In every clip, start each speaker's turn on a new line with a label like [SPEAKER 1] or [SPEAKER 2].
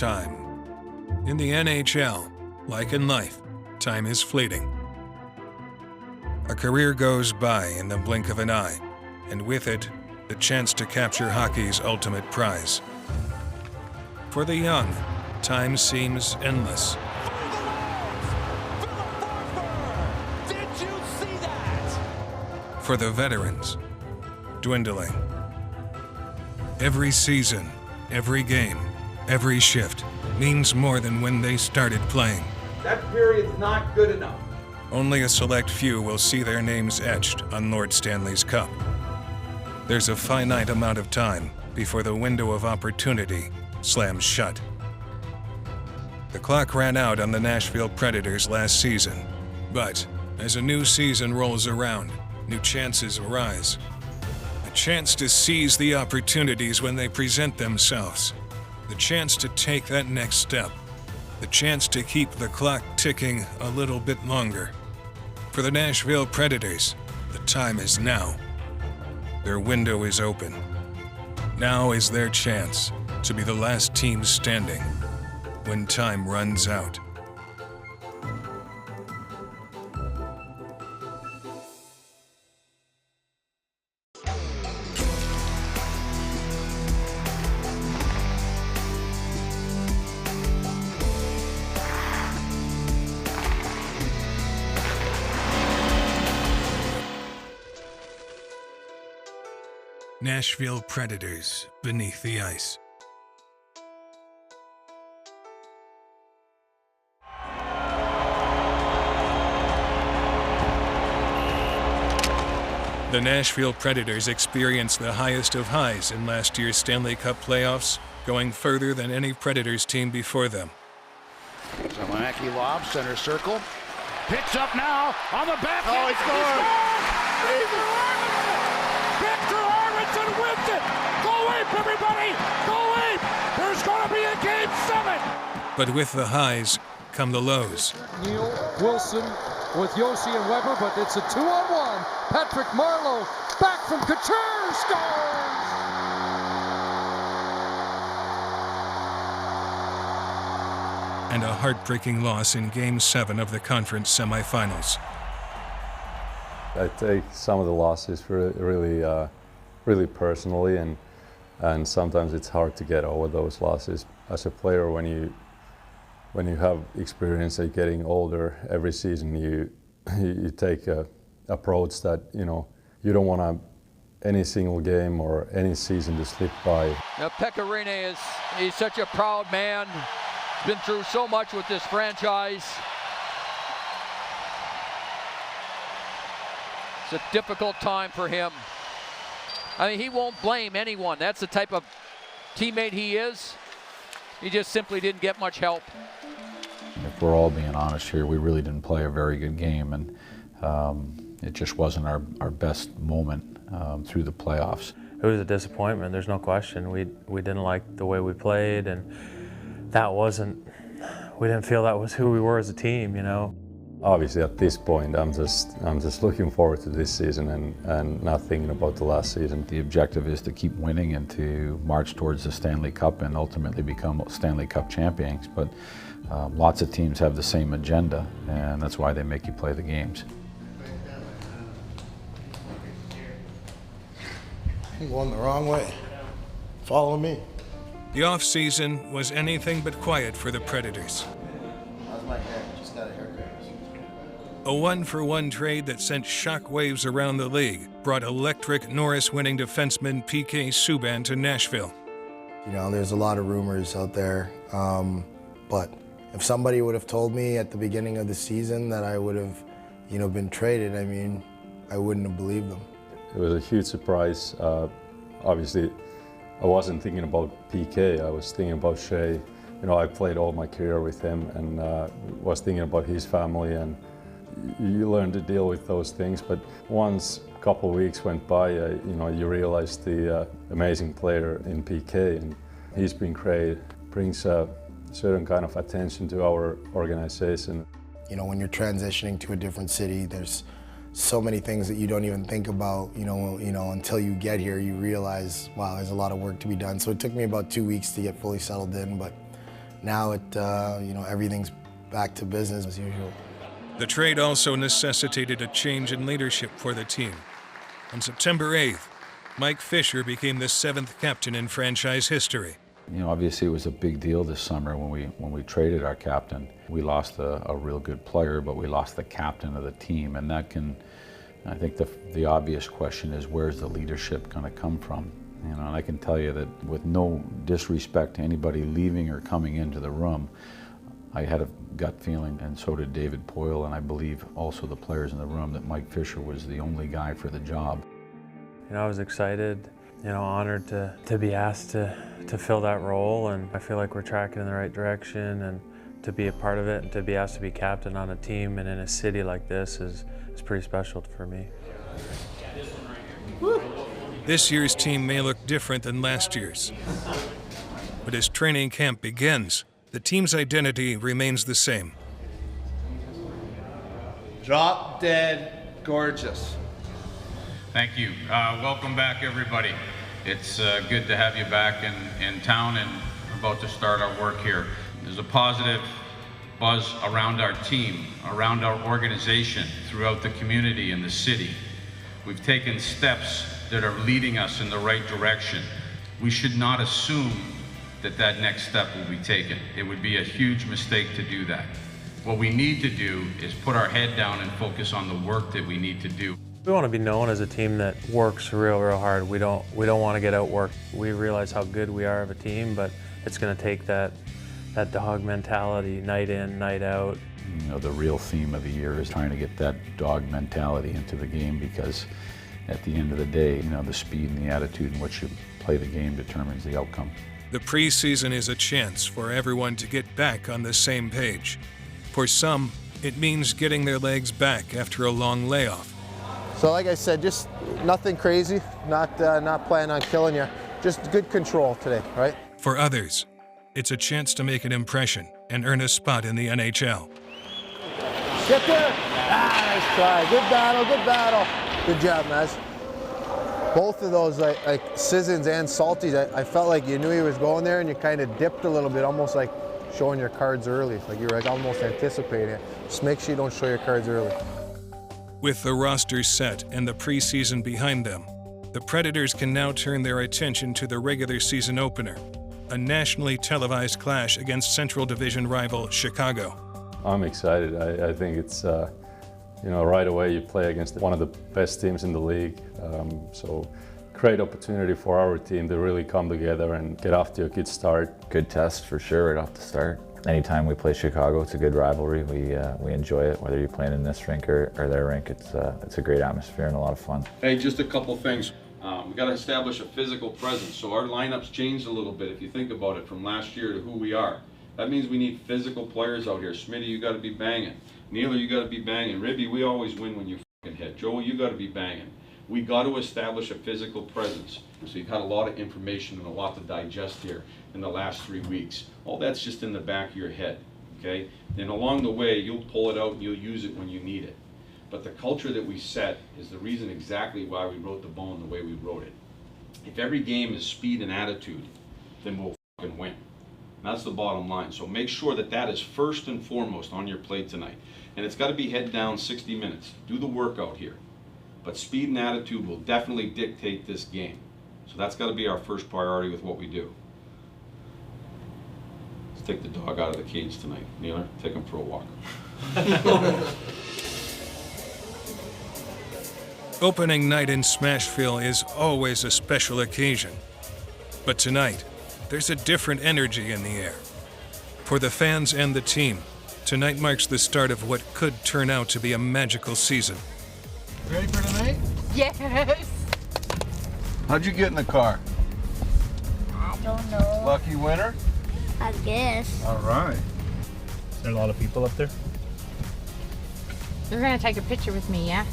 [SPEAKER 1] time. In the NHL, like in life, time is fleeting. A career goes by in the blink of an eye, and with it, the chance to capture hockey's ultimate prize. For the young, time seems endless.
[SPEAKER 2] Did you see that?
[SPEAKER 1] For the veterans, dwindling. Every season, every game, every shift means more than when they started playing.
[SPEAKER 3] That period's not good enough.
[SPEAKER 1] Only a select few will see their names etched on Lord Stanley's Cup. There's a finite amount of time before the window of opportunity slams shut. The clock ran out on the Nashville Predators last season, but as a new season rolls around, new chances arise. A chance to seize the opportunities when they present themselves. The chance to take that next step. The chance to keep the clock ticking a little bit longer. For the Nashville Predators, the time is now. Their window is open. Now is their chance to be the last team standing when time runs out. Nashville Predators beneath the ice. The Nashville Predators experienced the highest of highs in last year's Stanley Cup playoffs, going further than any Predators team before them.
[SPEAKER 4] Zamanaki lob, center circle. Picks up now on the back.
[SPEAKER 5] Oh, he scored!
[SPEAKER 4] Victor Arvidsson wins it! Go Ape, everybody! Go Ape! There's going to be a Game 7!
[SPEAKER 1] But with the highs come the lows.
[SPEAKER 5] Neil Wilson with Yossi and Weber, but it's a 2-on-1. Patrick Marleau back from Couture scores!
[SPEAKER 1] And a heartbreaking loss in Game 7 of the conference semifinals.
[SPEAKER 6] I take some of the losses really personally, and sometimes it's hard to get over those losses. As a player, when you have experience at getting older, every season you take a approach that you don't want any single game or any season to slip by.
[SPEAKER 7] Now Pekka he's such a proud man. He's been through so much with this franchise. It's a difficult time for him. I mean, he won't blame anyone. That's the type of teammate he is. He just simply didn't get much help.
[SPEAKER 4] If we're all being honest here, we really didn't play a very good game, and it just wasn't our best moment through the playoffs.
[SPEAKER 8] It was a disappointment, there's no question. We didn't like the way we played, and we didn't feel that was who we were as a team,
[SPEAKER 6] Obviously, at this point, I'm just looking forward to this season and not thinking about the last season.
[SPEAKER 4] The objective is to keep winning and to march towards the Stanley Cup and ultimately become Stanley Cup champions. But lots of teams have the same agenda, and that's why they make you play the games.
[SPEAKER 9] I'm going the wrong way. Follow me.
[SPEAKER 1] The off-season was anything but quiet for the Predators.
[SPEAKER 9] How's my hair? Just got a haircut.
[SPEAKER 1] A one-for-one trade that sent shockwaves around the league brought electric Norris-winning defenseman PK Subban to Nashville.
[SPEAKER 9] There's a lot of rumors out there, but if somebody would have told me at the beginning of the season that I would have, been traded, I wouldn't have believed them.
[SPEAKER 6] It was a huge surprise. Obviously, I wasn't thinking about PK, I was thinking about Shea. I played all my career with him and was thinking about his family, and you learn to deal with those things. But once a couple of weeks went by, you realize the amazing player in PK, and he's been great, brings a certain kind of attention to our organization.
[SPEAKER 9] When you're transitioning to a different city, there's so many things that you don't even think about, until you get here, you realize, wow, there's a lot of work to be done. So it took me about 2 weeks to get fully settled in, but now everything's back to business as usual.
[SPEAKER 1] The trade also necessitated a change in leadership for the team. On September 8th, Mike Fisher became the 7th captain in franchise history.
[SPEAKER 4] Obviously it was a big deal this summer when we traded our captain. We lost a real good player, but we lost the captain of the team, and I think the obvious question is, where's the leadership going to come from? And I can tell you that, with no disrespect to anybody leaving or coming into the room, I had a gut feeling, and so did David Poyle, and I believe also the players in the room, that Mike Fisher was the only guy for the job.
[SPEAKER 8] I was excited, honored to be asked to fill that role, and I feel like we're tracking in the right direction, and to be a part of it and to be asked to be captain on a team and in a city like this is pretty special for me.
[SPEAKER 1] This year's team may look different than last year's, but as training camp begins, the team's identity remains the same.
[SPEAKER 3] Drop dead gorgeous.
[SPEAKER 10] Thank you. Welcome back, everybody. It's good to have you back in town, and we're about to start our work here. There's a positive buzz around our team, around our organization, throughout the community and the city. We've taken steps that are leading us in the right direction. We should not assume that next step will be taken. It would be a huge mistake to do that. What we need to do is put our head down and focus on the work that we need to do.
[SPEAKER 8] We want to be known as a team that works real hard. We don't want to get outworked. We realize how good we are of a team, but it's going to take that dog mentality, night in, night out.
[SPEAKER 4] The real theme of the year is trying to get that dog mentality into the game, because at the end of the day, the speed and the attitude in which you play the game determines the outcome.
[SPEAKER 1] The preseason is a chance for everyone to get back on the same page. For some, it means getting their legs back after a long layoff.
[SPEAKER 11] So like I said, just nothing crazy, not planning on killing you, just good control today, right?
[SPEAKER 1] For others, it's a chance to make an impression and earn a spot in the NHL.
[SPEAKER 11] Get there! Nice try, good battle. Good job, Maz. Both of those, like Sissons and Salties, I felt like you knew he was going there and you kind of dipped a little bit, almost like showing your cards early. Like you were almost anticipating it. Just make sure you don't show your cards early.
[SPEAKER 1] With the roster set and the preseason behind them, the Predators can now turn their attention to the regular season opener, a nationally televised clash against Central Division rival Chicago.
[SPEAKER 6] I'm excited. I think it's, right away you play against one of the best teams in the league. So great opportunity for our team to really come together and get off to a good start.
[SPEAKER 12] Good test for sure right off the start. Anytime we play Chicago, it's a good rivalry. We enjoy it, whether you're playing in this rink or their rink. It's a great atmosphere and a lot of fun.
[SPEAKER 13] Hey, just a couple things. We got to establish a physical presence. So our lineups changed a little bit, if you think about it, from last year to who we are. That means we need physical players out here. Smitty, you got to be banging. Nealer, you got to be banging. Ribby, we always win when you fucking hit. Joel, you got to be banging. We got to establish a physical presence. So you've had a lot of information and a lot to digest here in the last 3 weeks. All that's just in the back of your head, okay? Then along the way, you'll pull it out and you'll use it when you need it. But the culture that we set is the reason exactly why we wrote the bone the way we wrote it. If every game is speed and attitude, then we'll fucking win. That's the bottom line. So make sure that is first and foremost on your plate tonight. And it's got to be head down 60 minutes. Do the workout here. But speed and attitude will definitely dictate this game. So that's got to be our first priority with what we do. Let's take the dog out of the cage tonight. Nealer, take him for a walk.
[SPEAKER 1] Opening night in Smashville is always a special occasion. But tonight, there's a different energy in the air. For the fans and the team, tonight marks the start of what could turn out to be a magical season.
[SPEAKER 11] Ready for tonight?
[SPEAKER 14] Yes.
[SPEAKER 11] How'd you get in the car?
[SPEAKER 14] I don't know.
[SPEAKER 11] Lucky winner?
[SPEAKER 14] I guess.
[SPEAKER 11] All right.
[SPEAKER 15] Is there a lot of people up there?
[SPEAKER 14] You're gonna take a picture with me, yeah?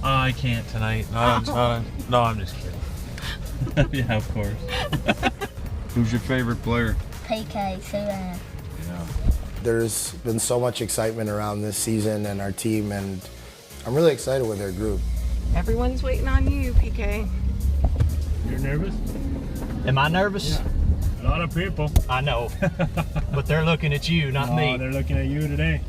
[SPEAKER 15] I can't tonight. No, I'm just kidding. Yeah, of course.
[SPEAKER 11] Who's your favorite player?
[SPEAKER 14] PK, Sudan.
[SPEAKER 11] Yeah.
[SPEAKER 9] There's been so much excitement around this season and our team, and I'm really excited with our group.
[SPEAKER 16] Everyone's waiting on you, PK.
[SPEAKER 15] You're nervous?
[SPEAKER 17] Am I nervous?
[SPEAKER 15] Yeah. A lot of people.
[SPEAKER 16] I know, but they're looking at you, not me.
[SPEAKER 15] They're looking at you today.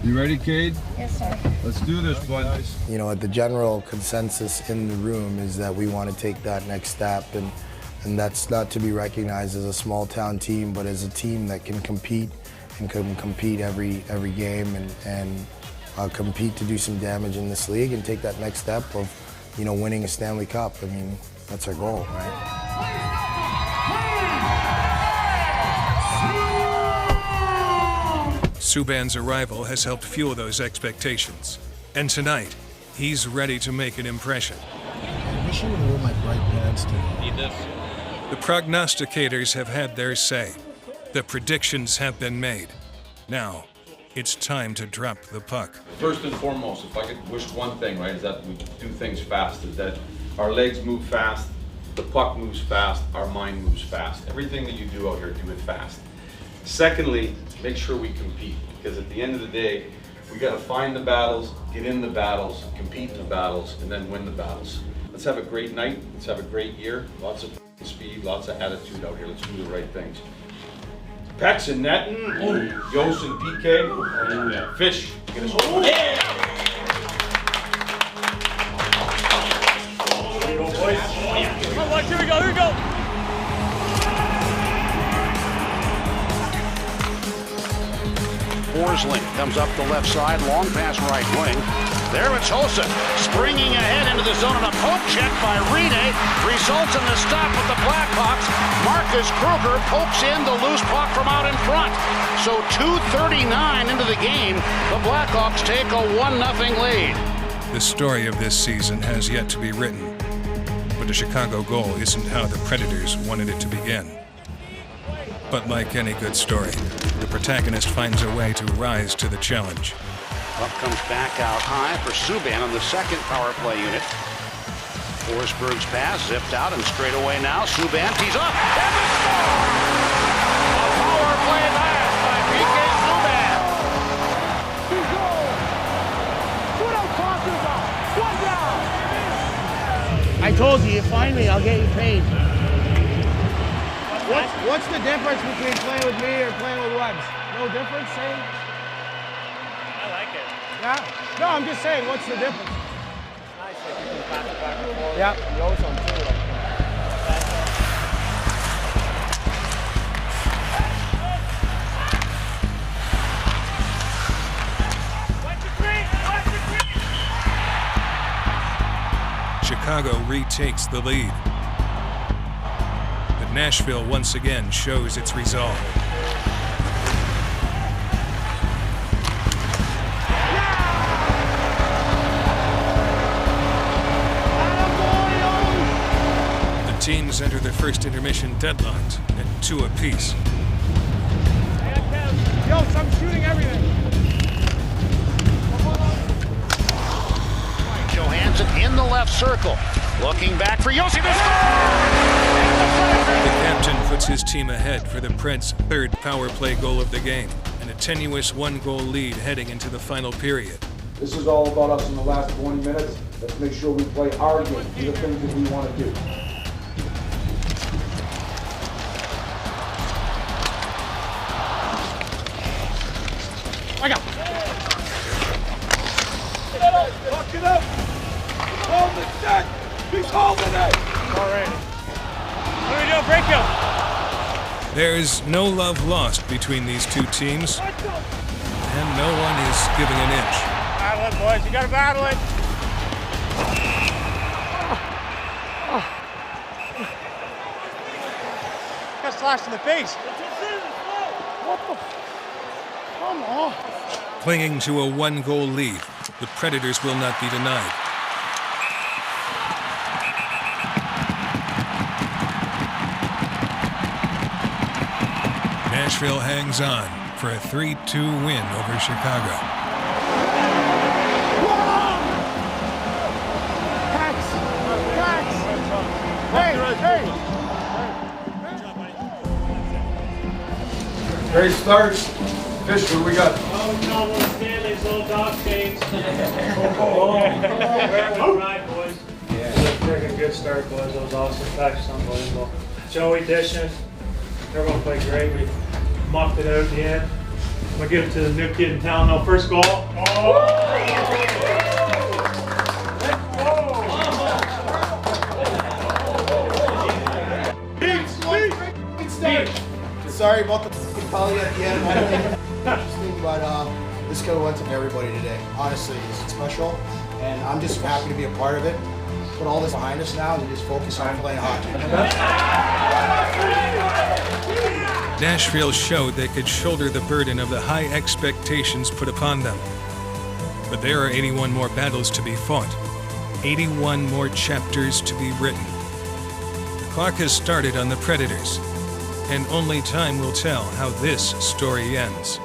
[SPEAKER 3] You ready, Cade?
[SPEAKER 14] Yes, sir.
[SPEAKER 3] Let's do this, bud.
[SPEAKER 9] You know, the general consensus in the room is that we want to take that next step, and that's not to be recognized as a small town team, but as a team that can compete and can compete every game and compete to do some damage in this league and take that next step of, you know, winning a Stanley Cup. I mean, that's our goal, right?
[SPEAKER 1] Subban's arrival has helped fuel those expectations. And tonight, he's ready to make an impression.
[SPEAKER 11] I wish you would wear my bright pants today.
[SPEAKER 7] Need this.
[SPEAKER 1] The prognosticators have had their say. The predictions have been made. Now, it's time to drop the puck.
[SPEAKER 13] First and foremost, if I could wish one thing, right, is that we do things fast, is that our legs move fast, the puck moves fast, our mind moves fast. Everything that you do out here, do it fast. Secondly, make sure we compete, because at the end of the day, we got to find the battles, get in the battles, compete in the battles, and then win the battles. Let's have a great night. Let's have a great year. Lots of speed, lots of attitude out here. Let's do the right things. Pecs and netting, Yos and PK, Fish. Get us over. Yeah!
[SPEAKER 15] Here we go, boys.
[SPEAKER 7] Come on, boys, here we go, here we go.
[SPEAKER 17] Forsling comes up the left side, long pass right wing. There it's Hossa, springing ahead into the zone, and a poke check by Rene results in the stop with the Blackhawks. Marcus Kruger pokes in the loose puck from out in front. So 2:39 into the game, the Blackhawks take a 1-0 lead.
[SPEAKER 1] The story of this season has yet to be written, but the Chicago goal isn't how the Predators wanted it to begin. But like any good story, the protagonist finds a way to rise to the challenge.
[SPEAKER 17] Puck comes back out high for Subban on the second power play unit. Forsberg's pass zipped out and straight away now. Subban tees up. And the score! A power play pass by PK Subban.
[SPEAKER 2] Two goals. What I'm talking about. One down.
[SPEAKER 11] I told you, you find me, I'll get you paid. What's the difference between playing with me or playing with Webs? No difference, same?
[SPEAKER 15] I like it.
[SPEAKER 11] Yeah? No, I'm just saying, what's the difference?
[SPEAKER 15] Nice that you can pass it back and forth.
[SPEAKER 11] Yeah.
[SPEAKER 15] You always on too.
[SPEAKER 1] Chicago retakes the lead. But Nashville once again shows its resolve. The teams enter their first intermission deadlocked at 2 apiece.
[SPEAKER 11] Yo, I'm shooting everything.
[SPEAKER 17] Johansson in the left circle. Looking back for Yossi to score!
[SPEAKER 1] The captain puts his team ahead for the Preds' third power play goal of the game, and a tenuous 1-goal lead heading into the final period.
[SPEAKER 18] This is all about us in the last 20 minutes. Let's make sure we play our game, do the things that we want to do.
[SPEAKER 11] I got.
[SPEAKER 2] Lock it up. Hold the set. He's holding it.
[SPEAKER 11] All right.
[SPEAKER 15] What are we doing? Break him.
[SPEAKER 1] There's no love lost between these two teams, and no one is giving an inch.
[SPEAKER 15] Battle it, boys. You gotta battle it. Got slashed in the face.
[SPEAKER 11] What the? Come on.
[SPEAKER 1] Clinging to a 1-goal lead, the Predators will not be denied. Nashville hangs on for a 3-2 win over Chicago.
[SPEAKER 18] Great starts. Fish, what do we got?
[SPEAKER 15] Oh, no, Stanley's little dog chains. Oh, right, boys. Yeah. Freaking good start, boys. That was awesome. That was unbelievable. Joey dishing.
[SPEAKER 16] Everyone played great. We mucked it out at the end. I'm going to give it to the new kid in town, though. First goal.
[SPEAKER 11] Sorry about the poly at the end. Interesting, but this could have went to everybody today. Honestly, it's special, and I'm just happy to be a part of it. Put all this behind us now and just focus on playing hockey.
[SPEAKER 1] Nashville showed they could shoulder the burden of the high expectations put upon them. But there are 81 more battles to be fought, 81 more chapters to be written. The clock has started on the Predators, and only time will tell how this story ends.